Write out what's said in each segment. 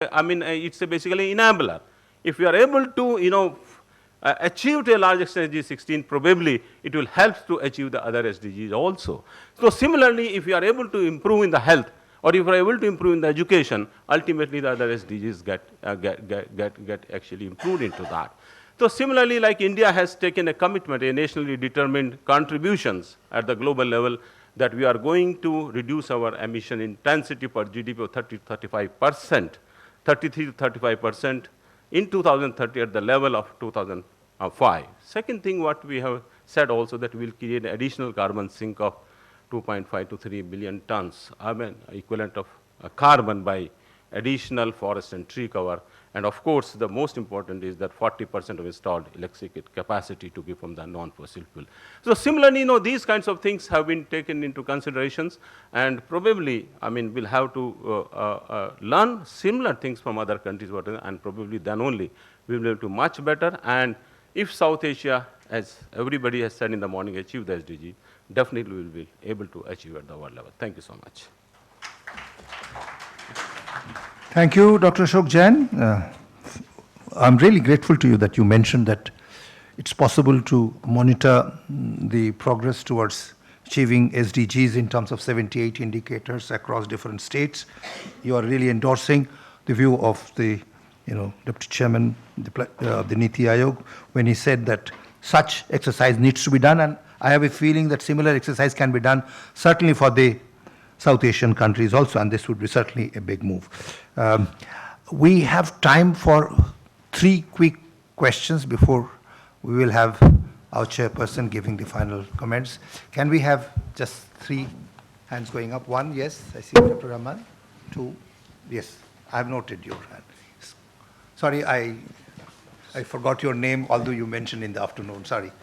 it's a basically enabler. If you are able to, achieve to a large extent SDG 16, probably it will help to achieve the other SDGs also. So similarly, if you are able to improve in the health, or if you are able to improve in the education, ultimately the other SDGs get actually improved into that. So similarly, like India has taken a commitment, a nationally determined contributions at the global level, that we are going to reduce our emission intensity per GDP of 30 to 35%, 33 to 35% in 2030 at the level of 2005. Second thing, what we have said also, that we will create an additional carbon sink of 2.5 to 3 billion tons, equivalent of carbon by additional forest and tree cover. And of course, the most important is that 40% of installed electric capacity to be from the non-fossil fuel. So similarly, these kinds of things have been taken into considerations, and probably, we'll have to learn similar things from other countries, and probably then only we will be able to much better. And if South Asia, as everybody has said in the morning, achieve the SDG, definitely we will be able to achieve at the world level. Thank you so much. Thank you, Dr. Ashok Jain. I'm really grateful to you that you mentioned that it's possible to monitor the progress towards achieving SDGs in terms of 78 indicators across different states. You are really endorsing the view of the Deputy Chairman of the Niti Aayog when he said that such exercise needs to be done, and I have a feeling that similar exercise can be done certainly for the South Asian countries also, and this would be certainly a big move. We have time for 3 quick questions before we will have our chairperson giving the final comments. Can we have just 3 hands going up? 1, yes, I see Dr. Rahman. 2, yes, I have noted your hand. Sorry, I forgot your name, although you mentioned in the afternoon, sorry.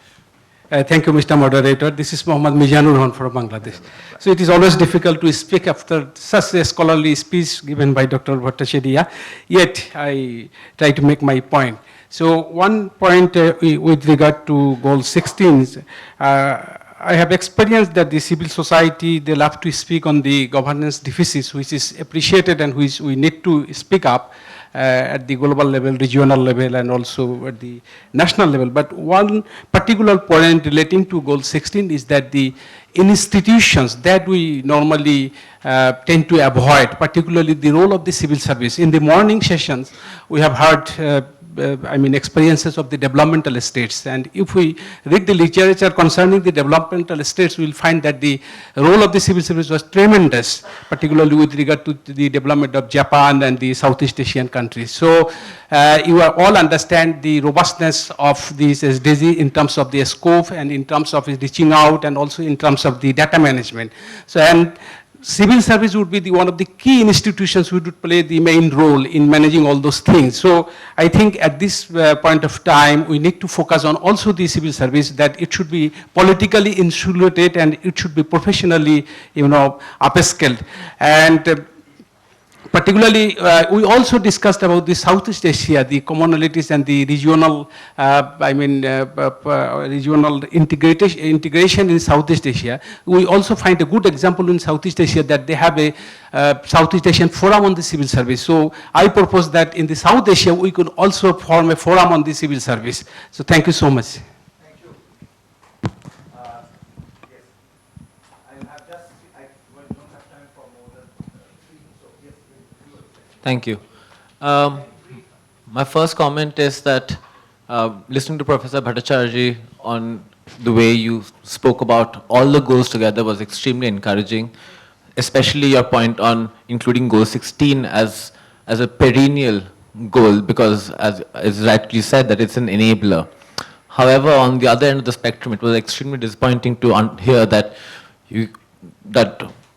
Thank you, Mr. Moderator. This is Mohammad Mizanur Rahman from Bangladesh. So it is always difficult to speak after such a scholarly speech given by Dr. Bhattacharya, yet I try to make my point. So one point with regard to goal 16, I have experienced that the civil society, they love to speak on the governance deficits, which is appreciated and which we need to speak up at the global level, regional level, and also at the national level. But one particular point relating to goal 16 is that the institutions that we normally tend to avoid, particularly the role of the civil service. In the morning sessions, we have heard experiences of the developmental states. And if we read the literature concerning the developmental states, we will find that the role of the civil service was tremendous, particularly with regard to the development of Japan and the Southeast Asian countries. So you all understand the robustness of this SDG in terms of the scope and in terms of reaching out and also in terms of the data management. So, and civil service would be one of the key institutions which would play the main role in managing all those things. So I think at this point of time, we need to focus on also the civil service, that it should be politically insulated and it should be professionally, upscaled. And particularly, we also discussed about the Southeast Asia, the commonalities and the regional, regional integration in Southeast Asia. We also find a good example in Southeast Asia that they have a Southeast Asian Forum on the civil service. So I propose that in the South Asia, we could also form a forum on the civil service. So thank you so much. Thank you. My first comment is that listening to Professor Bhattacharya on the way you spoke about all the goals together was extremely encouraging, especially your point on including goal 16 as a perennial goal, because as rightly said, that it's an enabler. However, on the other end of the spectrum, it was extremely disappointing to hear that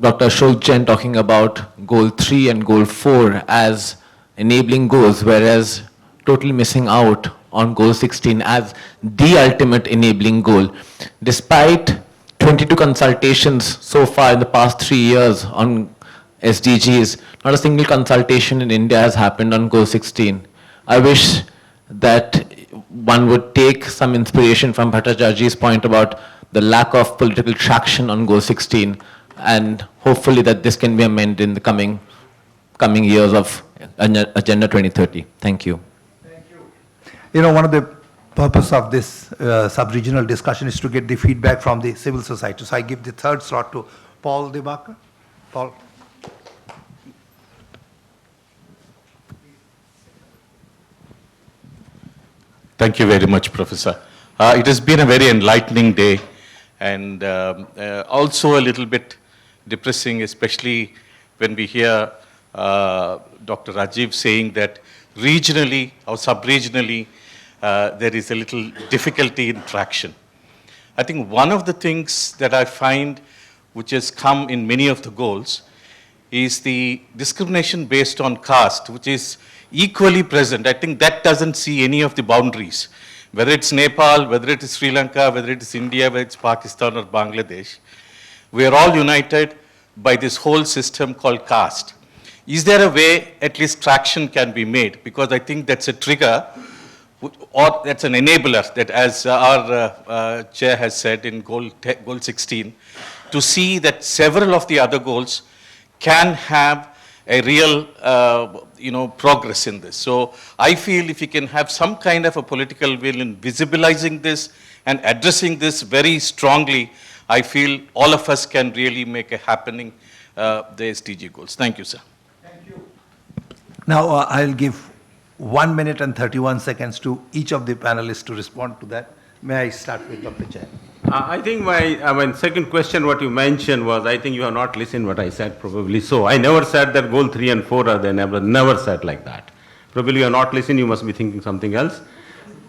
Dr. Ashok Jain talking about goal 3 and goal 4 as enabling goals, whereas totally missing out on goal 16 as the ultimate enabling goal. Despite 22 consultations so far in the past 3 years on SDGs, not a single consultation in India has happened on goal 16. I wish that one would take some inspiration from Bhattacharya's point about the lack of political traction on goal 16, and hopefully that this can be amended in the coming years of Agenda 2030. Thank you. You know, one of the purpose of this sub-regional discussion is to get the feedback from the civil society. So I give the third slot to Paul Debakar. Paul. Thank you very much, Professor. It has been a very enlightening day and also a little bit depressing, especially when we hear Dr. Rajiv saying that regionally or sub-regionally there is a little difficulty in traction. I think one of the things that I find which has come in many of the goals is the discrimination based on caste, which is equally present. I think that doesn't see any of the boundaries, whether it's Nepal, whether it is Sri Lanka, whether it is India, whether it's Pakistan or Bangladesh. We are all united by this whole system called caste. Is there a way at least traction can be made? Because I think that's a trigger or that's an enabler that, as our chair has said in goal 16, to see that several of the other goals can have a real progress in this. So I feel if we can have some kind of a political will in visibilizing this and addressing this very strongly, I feel all of us can really make a happening the SDG goals. Thank you, sir. Now I'll give 1 minute and 31 seconds to each of the panelists to respond to that. May I start with Dr. Jain? I think my second question, what you mentioned was, I think you have not listened what I said, probably so. I never said that goal 3 and 4 are the enabler, never said like that. Probably you have not listened, you must be thinking something else.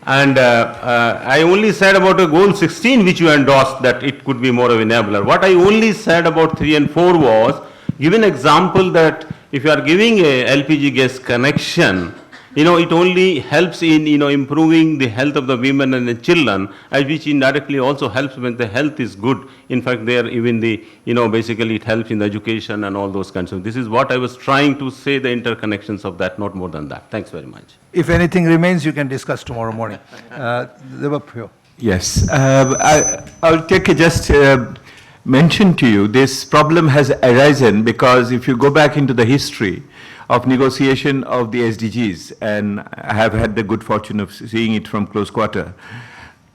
And I only said about a goal 16 which you endorsed that it could be more of an enabler. What I only said about 3 and 4 was, give an example that if you are giving a LPG gas connection, it only helps in, improving the health of the women and the children, which indirectly also helps when the health is good. In fact, there even the, basically it helps in the education and all those kinds of, this is what I was trying to say, the interconnections of that, not more than that. Thanks very much. If anything remains, you can discuss tomorrow morning. Devaprio. Yes, I'll just mention to you, this problem has arisen because if you go back into the history of negotiation of the SDGs, and I have had the good fortune of seeing it from close quarter,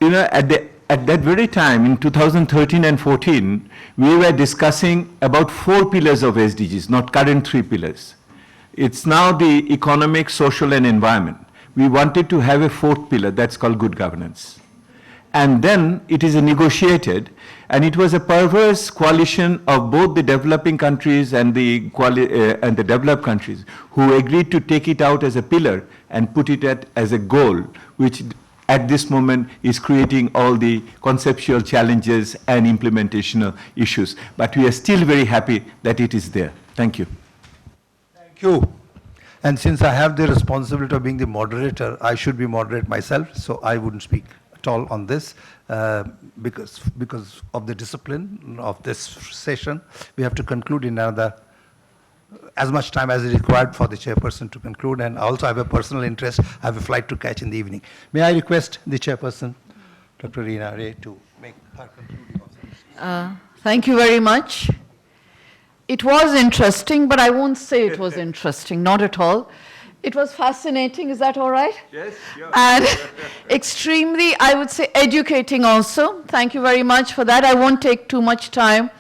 at that very time in 2013 and 14, we were discussing about 4 pillars of SDGs, not current 3 pillars. It's now the economic, social, and environment. We wanted to have a 4th pillar, that's called good governance. And then it is negotiated, and it was a perverse coalition of both the developing countries and the developed countries who agreed to take it out as a pillar and put it as a goal, which at this moment is creating all the conceptual challenges and implementational issues. But we are still very happy that it is there. Thank you. Thank you. And since I have the responsibility of being the moderator, I should be moderate myself, so I wouldn't speak at all on this because of the discipline of this session. We have to conclude in another, as much time as is required for the chairperson to conclude, and I also have a personal interest. I have a flight to catch in the evening. May I request the chairperson, Dr. Reena Ray, to make her concluding observations. Thank you very much. It was interesting, but I won't say it was interesting, not at all. It was fascinating, is that all right? Yes, sure. And extremely, I would say, educating also. Thank you very much for that. I won't take too much time.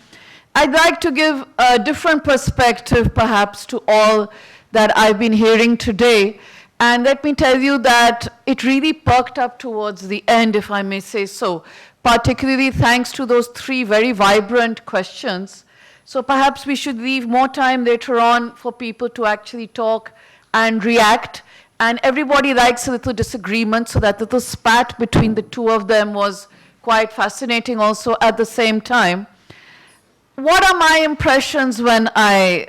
I'd like to give a different perspective, perhaps, to all that I've been hearing today. And let me tell you that it really perked up towards the end, if I may say so, particularly thanks to those 3 very vibrant questions. So perhaps we should leave more time later on for people to actually talk and react. And everybody likes a little disagreement, so that little spat between the 2 of them was quite fascinating also at the same time. What are my impressions when I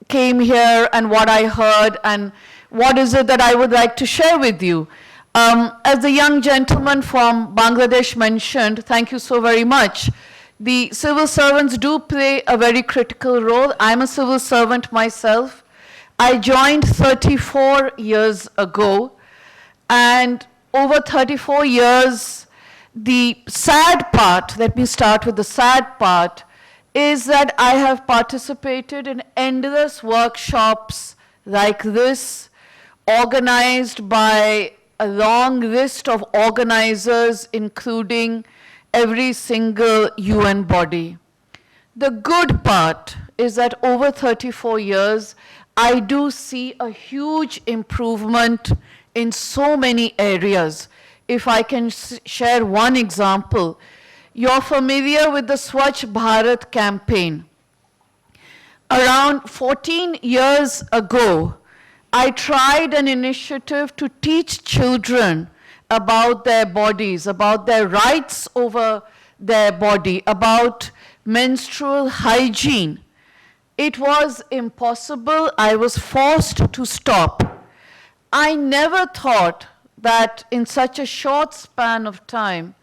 came here and what I heard, and what is it that I would like to share with you? As the young gentleman from Bangladesh mentioned, thank you so very much. The civil servants do play a very critical role. I'm a civil servant myself. I joined 34 years ago, and over 34 years, the sad part, let me start with the sad part, is that I have participated in endless workshops, like this, organized by a long list of organizers, including every single UN body. The good part is that over 34 years, I do see a huge improvement in so many areas. If I can share one example, you're familiar with the Swachh Bharat campaign. Around 14 years ago, I tried an initiative to teach children about their bodies, about their rights over their body, about menstrual hygiene. It was impossible. I was forced to stop. I never thought that in such a short span of time,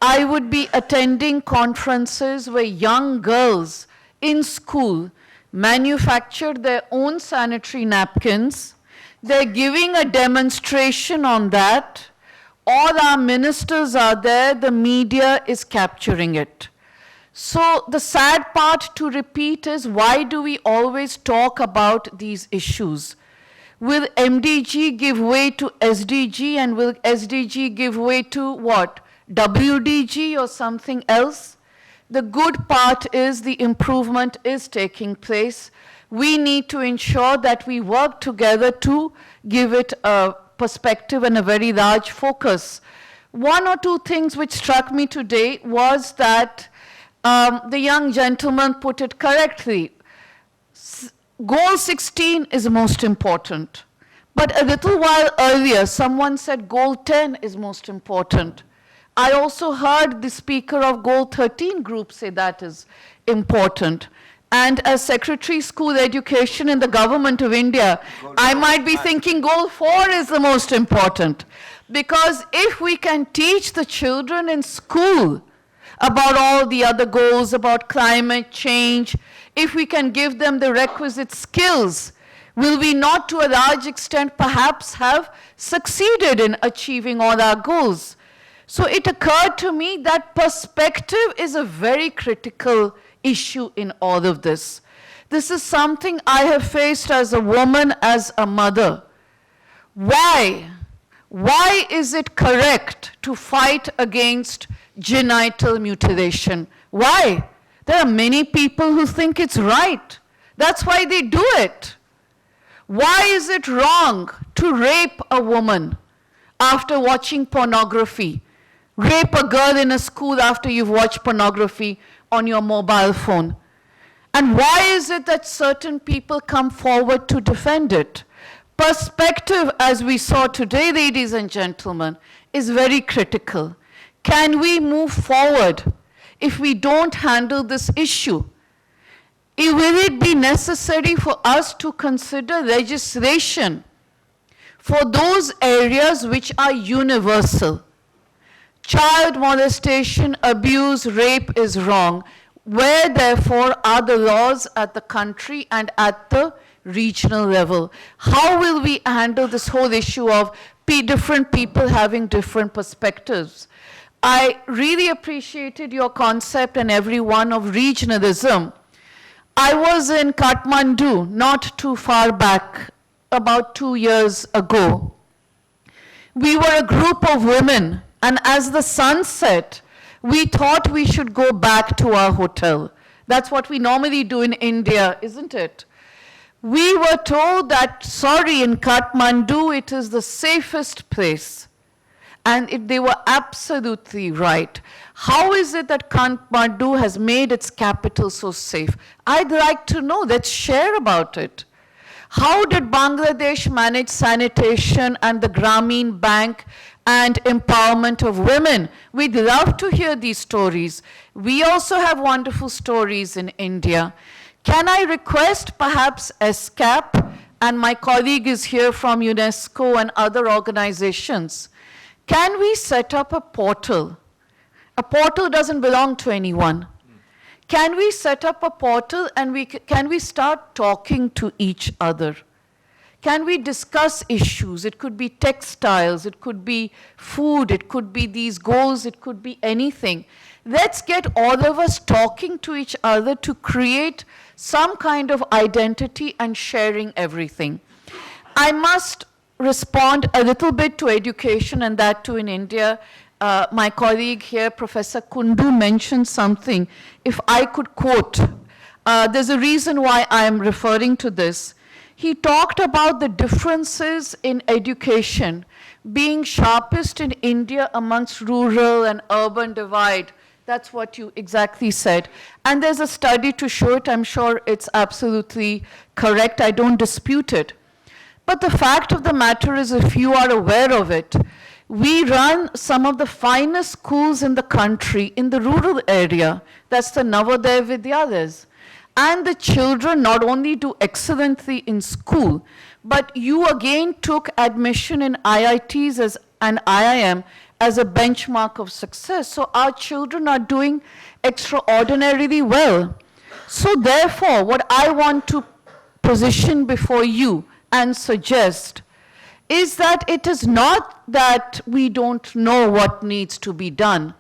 I would be attending conferences where young girls in school manufactured their own sanitary napkins. They're giving a demonstration on that. All our ministers are there, the media is capturing it. So the sad part to repeat is, why do we always talk about these issues? Will MDG give way to SDG, and will SDG give way to what? WDG or something else? The good part is the improvement is taking place. We need to ensure that we work together to give it a perspective and a very large focus. One or two things which struck me today was that the young gentleman put it correctly. Goal 16 is most important. But a little while earlier, someone said goal 10 is most important. I also heard the speaker of goal 13 group say that is important. And as Secretary School Education in the Government of India, I might be thinking goal 4 is the most important. Because if we can teach the children in school about all the other goals, about climate change, if we can give them the requisite skills, will we not to a large extent perhaps have succeeded in achieving all our goals? So it occurred to me that perspective is a very critical issue in all of this. This is something I have faced as a woman, as a mother. Why? Why is it correct to fight against genital mutilation? Why? There are many people who think it's right. That's why they do it. Why is it wrong to rape a woman after watching pornography? Rape a girl in a school after you've watched pornography on your mobile phone? And why is it that certain people come forward to defend it? Perspective, as we saw today, ladies and gentlemen, is very critical. Can we move forward if we don't handle this issue? Will it be necessary for us to consider legislation for those areas which are universal? Child molestation, abuse, rape is wrong. Where, therefore, are the laws at the country and at the regional level? How will we handle this whole issue of different people having different perspectives? I really appreciated your concept and everyone of regionalism. I was in Kathmandu not too far back, about 2 years ago. We were a group of women, and as the sun set, we thought we should go back to our hotel. That's what we normally do in India, isn't it? We were told that, sorry, in Kathmandu, it is the safest place. And they were absolutely right. How is it that Kathmandu has made its capital so safe? I'd like to know. Let's share about it. How did Bangladesh manage sanitation and the Grameen Bank and empowerment of women? We'd love to hear these stories. We also have wonderful stories in India. Can I request perhaps ESCAP, and my colleague is here from UNESCO and other organizations, can we set up a portal? A portal doesn't belong to anyone. Can we set up a portal and can we start talking to each other? Can we discuss issues? It could be textiles, it could be food, it could be these goals, it could be anything. Let's get all of us talking to each other to create some kind of identity and sharing everything. I must respond a little bit to education, and that too in India. My colleague here, Professor Kundu, mentioned something. If I could quote, there's a reason why I am referring to this. He talked about the differences in education being sharpest in India amongst rural and urban divide. That's what you exactly said. And there's a study to show it. I'm sure it's absolutely correct. I don't dispute it. But the fact of the matter is, if you are aware of it, we run some of the finest schools in the country in the rural area. That's the Navodaya Vidyalayas. And the children not only do excellently in school, but you again took admission in IITs and IIM as a benchmark of success. So our children are doing extraordinarily well. So therefore, what I want to position before you and suggest is that it is not that we don't know what needs to be done.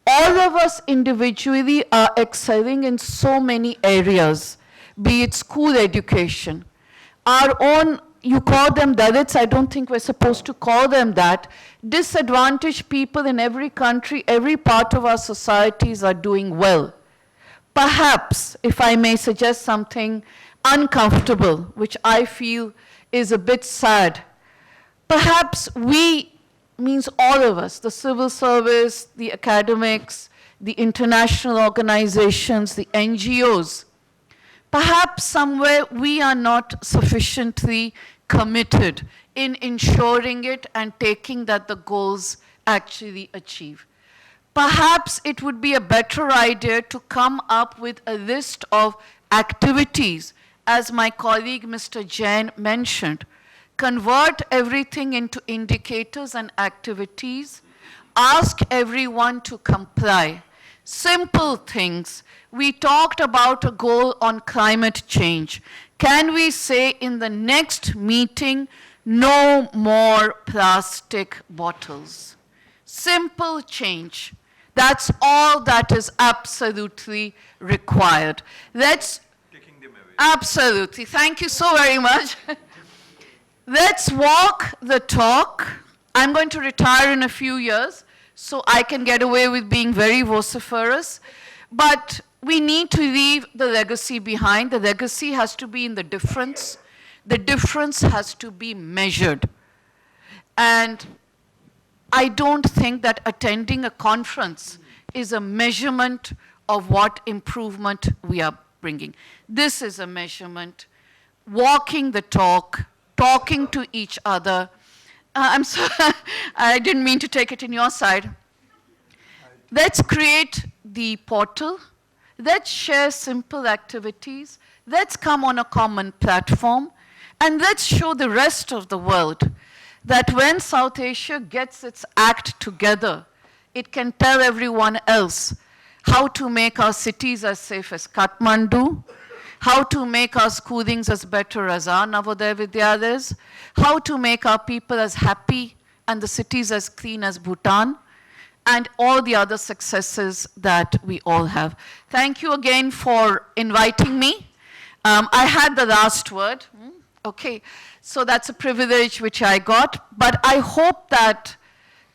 All of us individually are excelling in so many areas, be it school education. Our own, you call them Dalits, I don't think we're supposed to call them that. Disadvantaged people in every country, every part of our societies are doing well. Perhaps, if I may suggest something uncomfortable, which I feel is a bit sad, perhaps we, means all of us, the civil service, the academics, the international organizations, the NGOs, perhaps somewhere we are not sufficiently committed in ensuring it and taking that the goals actually achieve. Perhaps it would be a better idea to come up with a list of activities, as my colleague Mr. Jain mentioned. Convert everything into indicators and activities. Ask everyone to comply. Simple things. We talked about a goal on climate change. Can we say in the next meeting, no more plastic bottles? Simple change. That's all that is absolutely required. Let's, absolutely, thank you so very much. Let's walk the talk. I'm going to retire in a few years, so I can get away with being very vociferous. But we need to leave the legacy behind. The legacy has to be in the difference. The difference has to be measured. And I don't think that attending a conference is a measurement of what improvement we are bringing. This is a measurement. Walking the talk, talking to each other. I'm sorry, I didn't mean to take it in your side. Let's create the portal. Let's share simple activities. Let's come on a common platform. And let's show the rest of the world that when South Asia gets its act together, it can tell everyone else how to make our cities as safe as Kathmandu, how to make our schoolings as better as our Navodaya Vidyalayas, how to make our people as happy and the cities as clean as Bhutan, and all the other successes that we all have. Thank you again for inviting me. I had the last word. Okay, so that's a privilege which I got, but I hope that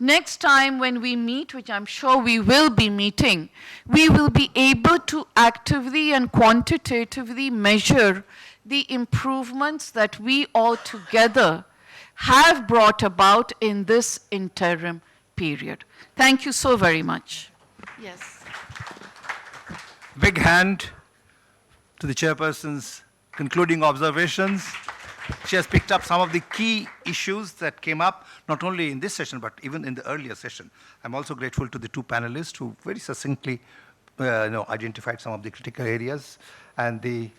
next time when we meet, which I'm sure we will be meeting, we will be able to actively and quantitatively measure the improvements that we all together have brought about in this interim period. Thank you so very much. Yes. Big hand to the chairperson's concluding observations. She has picked up some of the key issues that came up, not only in this session, but even in the earlier session. I'm also grateful to the two panelists who very succinctly identified some of the critical areas, and the